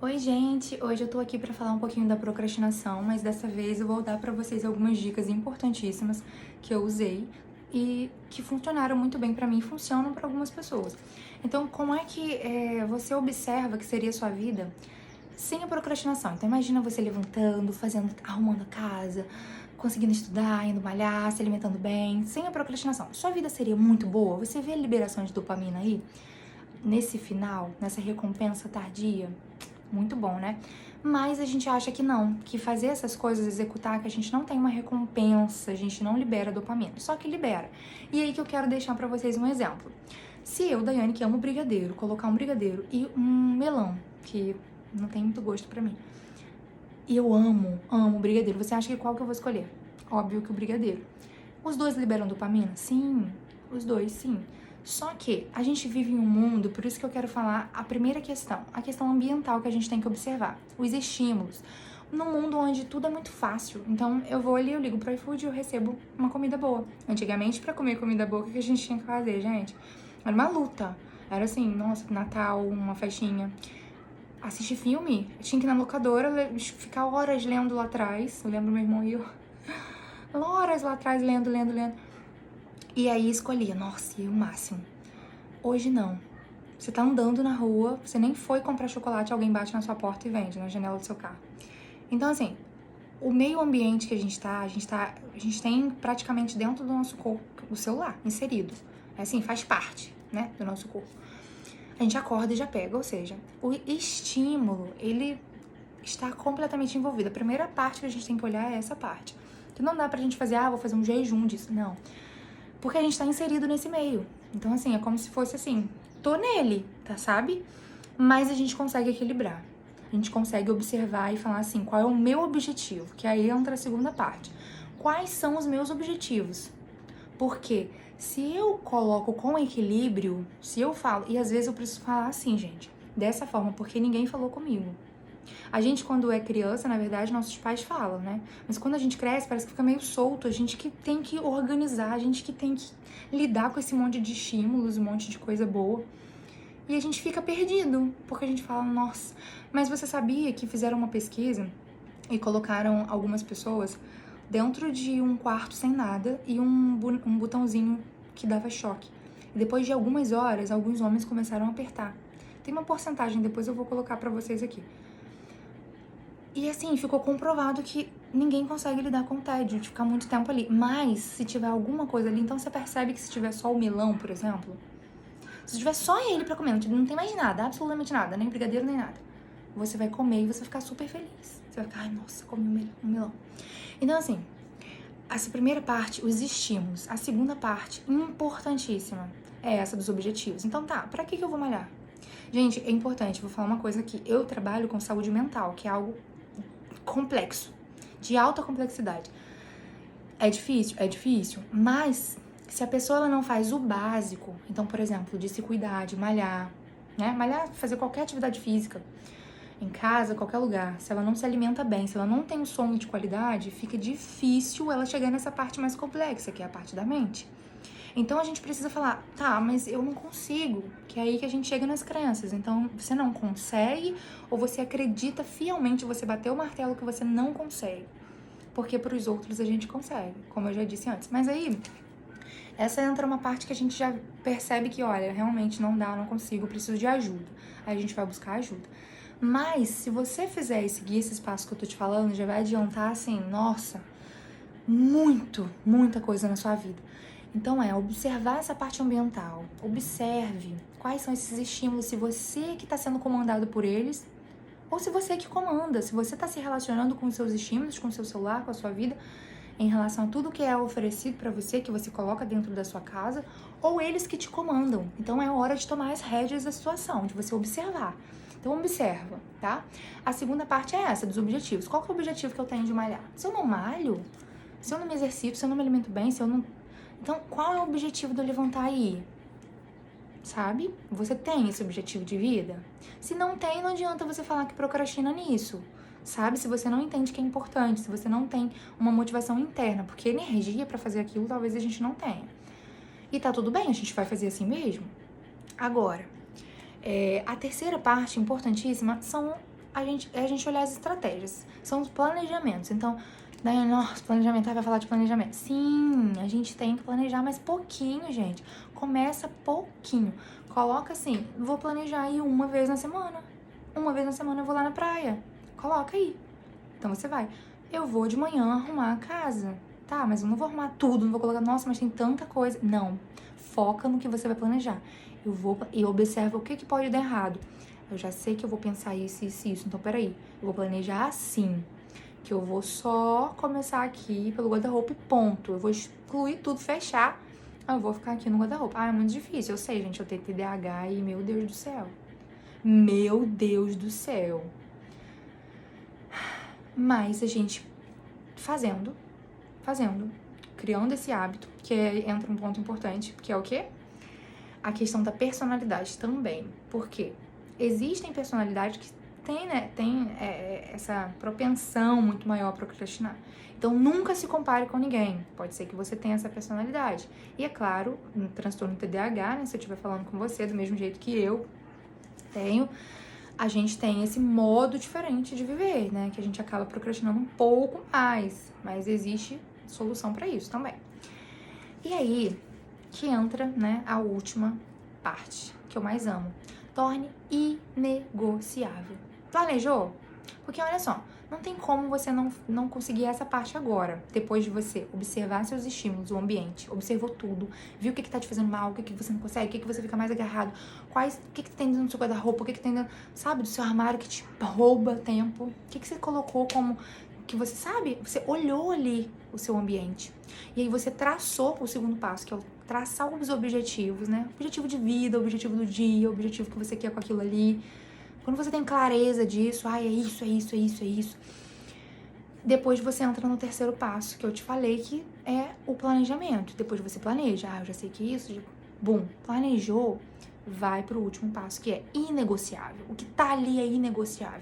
Oi, gente! Hoje eu tô aqui pra falar um pouquinho da procrastinação, mas dessa vez eu vou dar pra vocês algumas dicas importantíssimas que eu usei e que funcionaram muito bem pra mim e funcionam pra algumas pessoas. Então, como é que você observa que seria a sua vida sem a procrastinação? Então, imagina você levantando, arrumando a casa, conseguindo estudar, indo malhar, se alimentando bem, sem a procrastinação. Sua vida seria muito boa? Você vê a liberação de dopamina aí? Nesse final, nessa recompensa tardia? Muito bom, né? Mas a gente acha que não, que fazer essas coisas, executar, que a gente não tem uma recompensa, a gente não libera dopamina, só que libera. E aí que eu quero deixar pra vocês um exemplo. Se eu, Daiane, que amo brigadeiro, colocar um brigadeiro e um melão, que não tem muito gosto pra mim, e eu amo brigadeiro, você acha que qual que eu vou escolher? Óbvio que o brigadeiro. Os dois liberam dopamina? Sim, os dois, sim. Só que a gente vive em um mundo, por isso que eu quero falar a primeira questão, a questão ambiental que a gente tem que observar, os estímulos. Num mundo onde tudo é muito fácil, então eu vou ali, eu ligo pro iFood e eu recebo uma comida boa. Antigamente, pra comer comida boa, o que a gente tinha que fazer, gente? Era uma luta. Era assim, nossa, Natal, uma festinha. Assistir filme, eu tinha que ir na locadora, ficar horas lendo lá atrás. Eu lembro meu irmão e eu, horas lá atrás lendo. E aí escolhia, nossa, e o máximo. Hoje não. Você tá andando na rua, você nem foi comprar chocolate, alguém bate na sua porta e vende na janela do seu carro. Então, assim, o meio ambiente que a gente tem praticamente dentro do nosso corpo o celular inserido. É assim, faz parte, né, do nosso corpo. A gente acorda e já pega, ou seja, o estímulo, ele está completamente envolvido. A primeira parte que a gente tem que olhar é essa parte. Que não dá pra gente fazer, vou fazer um jejum disso. Não. Porque a gente tá inserido nesse meio. Então, assim, é como se fosse assim, tô nele, tá, sabe? Mas a gente consegue equilibrar. A gente consegue observar e falar assim, qual é o meu objetivo? Que aí entra a segunda parte. Quais são os meus objetivos? Porque se eu coloco com equilíbrio, se eu falo, e às vezes eu preciso falar assim, gente, dessa forma, porque ninguém falou comigo. A gente, quando é criança, na verdade, nossos pais falam, né? Mas quando a gente cresce, parece que fica meio solto. A gente que tem que organizar, a gente que tem que lidar com esse monte de estímulos, um monte de coisa boa. E a gente fica perdido, porque a gente fala, nossa, mas você sabia que fizeram uma pesquisa e colocaram algumas pessoas dentro de um quarto sem nada e um botãozinho que dava choque. E depois de algumas horas, alguns homens começaram a apertar. Tem uma porcentagem, depois eu vou colocar pra vocês aqui. E assim, ficou comprovado que ninguém consegue lidar com o tédio, de ficar muito tempo ali. Mas, se tiver alguma coisa ali, então você percebe que se tiver só o melão, por exemplo, se tiver só ele pra comer, não tem mais nada, absolutamente nada, nem brigadeiro, nem nada, você vai comer e você vai ficar super feliz. Você vai ficar, ai, nossa, comi um melão. Então, assim, essa primeira parte, os estímulos. A segunda parte, importantíssima, é essa dos objetivos. Então, tá, pra que eu vou malhar? Gente, é importante, vou falar uma coisa aqui. Eu trabalho com saúde mental, que é algo complexo, de alta complexidade. É difícil, mas se a pessoa ela não faz o básico, então, por exemplo, de se cuidar, de malhar, né? Malhar, fazer qualquer atividade física, em casa, qualquer lugar, se ela não se alimenta bem, se ela não tem um sono de qualidade, fica difícil ela chegar nessa parte mais complexa, que é a parte da mente. Então a gente precisa falar, tá, mas eu não consigo, que é aí que a gente chega nas crenças. Então você não consegue ou você acredita fielmente, você bateu o martelo que você não consegue. Porque para os outros a gente consegue, como eu já disse antes. Mas aí, essa entra uma parte que a gente já percebe que, olha, realmente não dá, não consigo, eu preciso de ajuda. Aí a gente vai buscar ajuda. Mas se você fizer e seguir esses passos que eu tô te falando, já vai adiantar, assim, nossa, muita coisa na sua vida. Então observar essa parte ambiental, observe quais são esses estímulos, se você que está sendo comandado por eles, ou se você que comanda, se você está se relacionando com os seus estímulos, com o seu celular, com a sua vida, em relação a tudo que é oferecido para você, que você coloca dentro da sua casa, ou eles que te comandam. Então é hora de tomar as rédeas da situação, de você observar. Então observa, tá? A segunda parte é essa, dos objetivos. Qual que é o objetivo que eu tenho de malhar? Se eu não malho, se eu não me exercito, se eu não me alimento bem, se eu não... Então, qual é o objetivo de eu levantar aí? Sabe? Você tem esse objetivo de vida? Se não tem, não adianta você falar que procrastina nisso. Sabe? Se você não entende que é importante, se você não tem uma motivação interna, porque energia pra fazer aquilo talvez a gente não tenha. E tá tudo bem, a gente vai fazer assim mesmo. Agora, a terceira parte importantíssima são a gente olhar as estratégias. São os planejamentos. Então, daí, nossa, planejamento, vai falar de planejamento. Sim, a gente tem que planejar, mas pouquinho, gente. Começa pouquinho. Coloca assim, vou planejar ir uma vez na semana. Uma vez na semana eu vou lá na praia. Coloca aí. Então você vai. Eu vou de manhã arrumar a casa. Tá, mas eu não vou arrumar tudo, não vou colocar, nossa, mas tem tanta coisa. Não. Foca no que você vai planejar. Eu vou e observa o que pode dar errado. Eu já sei que eu vou pensar isso, isso, isso. Então, peraí. Eu vou planejar assim. Que eu vou só começar aqui pelo guarda-roupa e ponto. Eu vou excluir tudo, fechar. Eu vou ficar aqui no guarda-roupa. Ah, é muito difícil. Eu sei, gente. Eu tenho TDAH e meu Deus do céu. Meu Deus do céu. Mas a gente fazendo, criando esse hábito, que entra um ponto importante, que é o quê? A questão da personalidade também. Por quê? Existem personalidades que tem essa propensão muito maior a procrastinar. Então, nunca se compare com ninguém. Pode ser que você tenha essa personalidade. E, é claro, no transtorno TDAH, né, se eu estiver falando com você do mesmo jeito que eu tenho, a gente tem esse modo diferente de viver, né? Que a gente acaba procrastinando um pouco mais. Mas existe solução para isso também. E aí que entra, né, a última parte, que eu mais amo. Torne inegociável. Planejou? Porque olha só, não tem como você não conseguir essa parte agora, depois de você observar seus estímulos, o ambiente, observou tudo, viu o que tá te fazendo mal, o que você não consegue, o que você fica mais agarrado, o que tem dentro do seu guarda-roupa, o que tem dentro, sabe, do seu armário que te rouba tempo, o que você colocou como, que você sabe, você olhou ali o seu ambiente, e aí você traçou o segundo passo, que é o traçar os objetivos, né, objetivo de vida, objetivo do dia, objetivo que você quer com aquilo ali. Quando você tem clareza disso, é isso, é isso, é isso, é isso. Depois você entra no terceiro passo, que eu te falei, que é o planejamento. Depois você planeja, eu já sei que isso, bum, planejou, vai pro último passo, que é inegociável. O que tá ali é inegociável.